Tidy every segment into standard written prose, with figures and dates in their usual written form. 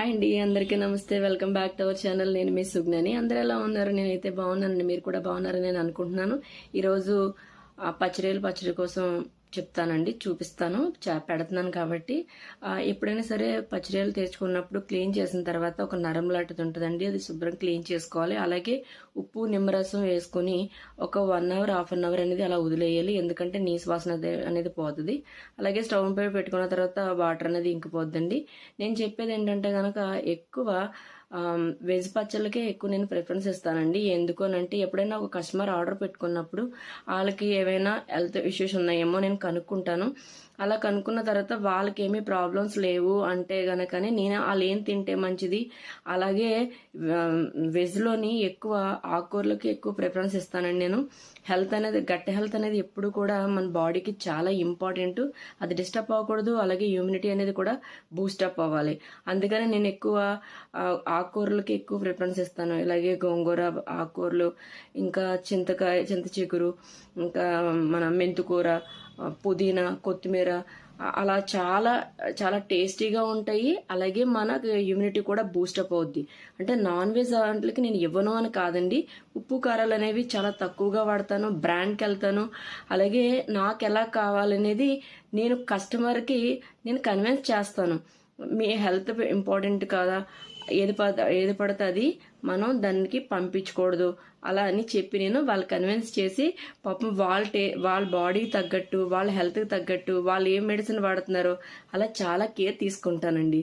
Hi అండి, అందరికీ నమస్తే. Welcome back to our channel. నేను మీ సుగ్నని. అందరూ ఎలా ఉన్నారు? నేనైతే బాగున్నానండి. మీరు కూడా బాగున్నారని నేను అనుకుంటున్నాను. ఈరోజు పచ్చడి కోసం చెప్తానండి, చూపిస్తాను. పెడుతున్నాను కాబట్టి ఎప్పుడైనా సరే పచ్చడిలు తెచ్చుకున్నప్పుడు క్లీన్ చేసిన తర్వాత ఒక నరం లాంటిది ఉంటుందండి, అది శుభ్రం క్లీన్ చేసుకోవాలి. అలాగే ఉప్పు నిమ్మరసం వేసుకుని ఒక 1 అవర్ హాఫ్ అన్ అవర్ అనేది అలా వదిలేయాలి, ఎందుకంటే నీసు వాసన అనేది పోతుంది. అలాగే స్టవ్ పై పెట్టుకున్న తర్వాత వాటర్ అనేది ఇంకిపోద్దండి. నేను చెప్పేది ఏంటంటే కనుక ఎక్కువ వెజ్ పచ్చళ్ళకే ఎక్కువ నేను ప్రిఫరెన్స్ ఇస్తానండి. ఎందుకు అంటే ఎప్పుడైనా ఒక కస్టమర్ ఆర్డర్ పెట్టుకున్నప్పుడు వాళ్ళకి ఏవైనా హెల్త్ ఇష్యూస్ ఉన్నాయేమో నేను కనుక్కుంటాను. అలా కనుక్కున్న తర్వాత వాళ్ళకి ఏమీ ప్రాబ్లమ్స్ లేవు అంటే గనకనే నేను వాళ్ళు ఏం తింటే మంచిది. అలాగే వెజ్లోని ఎక్కువ ఆకుకూరలకి ఎక్కువ ప్రిఫరెన్స్ ఇస్తానండి నేను. గట్టి హెల్త్ అనేది ఎప్పుడు కూడా మన బాడీకి చాలా ఇంపార్టెంట్. అది డిస్టర్బ్ అవ్వకూడదు. అలాగే ఇమ్యూనిటీ అనేది కూడా బూస్టప్ అవ్వాలి. అందుకని నేను ఎక్కువ ఆకుకూరలకి ఎక్కువ ప్రిఫరెన్స్ ఇస్తాను. ఇలాగే గోంగూర ఆకుకూరలు, ఇంకా చింత చిగురు, ఇంకా మన మెంతుకూర, పుదీనా, కొత్తిమీర, అలా చాలా చాలా టేస్టీగా ఉంటాయి. అలాగే మనకు ఇమ్యూనిటీ కూడా బూస్టప్ అవుద్ది. అంటే నాన్ వెజ్ వాటికి నేను ఇవ్వను అని కాదండి, ఉప్పు కారాలు అనేవి చాలా తక్కువగా వాడతాను, బ్రాండ్కి వెళ్తాను. అలాగే నాకు ఎలా కావాలనేది నేను కస్టమర్కి నేను కన్విన్స్ చేస్తాను. మీ హెల్త్ ఇంపార్టెంట్ కాదా, ఏది పడితే అది మనం దానికి పంపించకూడదు అలా అని చెప్పి నేను వాళ్ళు కన్విన్స్ చేసి, పాపం వాళ్ళ బాడీకి తగ్గట్టు, వాళ్ళ హెల్త్కి తగ్గట్టు, వాళ్ళు ఏం మెడిసిన్ వాడుతున్నారో అలా చాలా కేర్ తీసుకుంటానండి.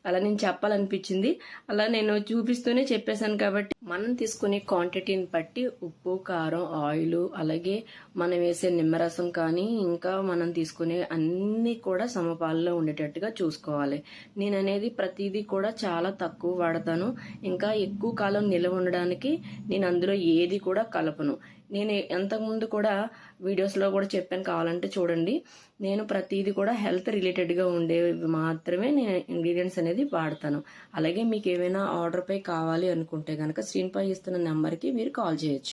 అలా నేను చెప్పాలనిపించింది, అలా నేను చూపిస్తూనే చెప్పేశాను. కాబట్టి మనం తీసుకునే క్వాంటిటీని బట్టి ఉప్పు, కారం, ఆయిల్, అలాగే మనం వేసే నిమ్మరసం కానీ ఇంకా మనం తీసుకునే అన్నీ కూడా సమపాలలో ఉండేటట్టుగా చూసుకోవాలి. నేను అనేది ప్రతిదీ కూడా చాలా తక్కువ వాడతాను. ఇంకా ఎక్కువ కాలం నిల్వ ఉండడానికి నేను అందులో ఏది కూడా కలపను. నేను ఇంతకుముందు కూడా వీడియోస్లో కూడా చెప్పాను, కావాలంటే చూడండి. నేను ప్రతిదీ కూడా హెల్త్ రిలేటెడ్గా ఉండేవి మాత్రమే నేను ఇంగ్రీడియంట్స్ అనేది వాడతాను. అలాగే మీకు ఏమైనా ఆర్డర్ పై కావాలి అనుకుంటే కనుక స్క్రీన్ పై ఇస్తున్న నెంబర్కి మీరు కాల్ చేయొచ్చు.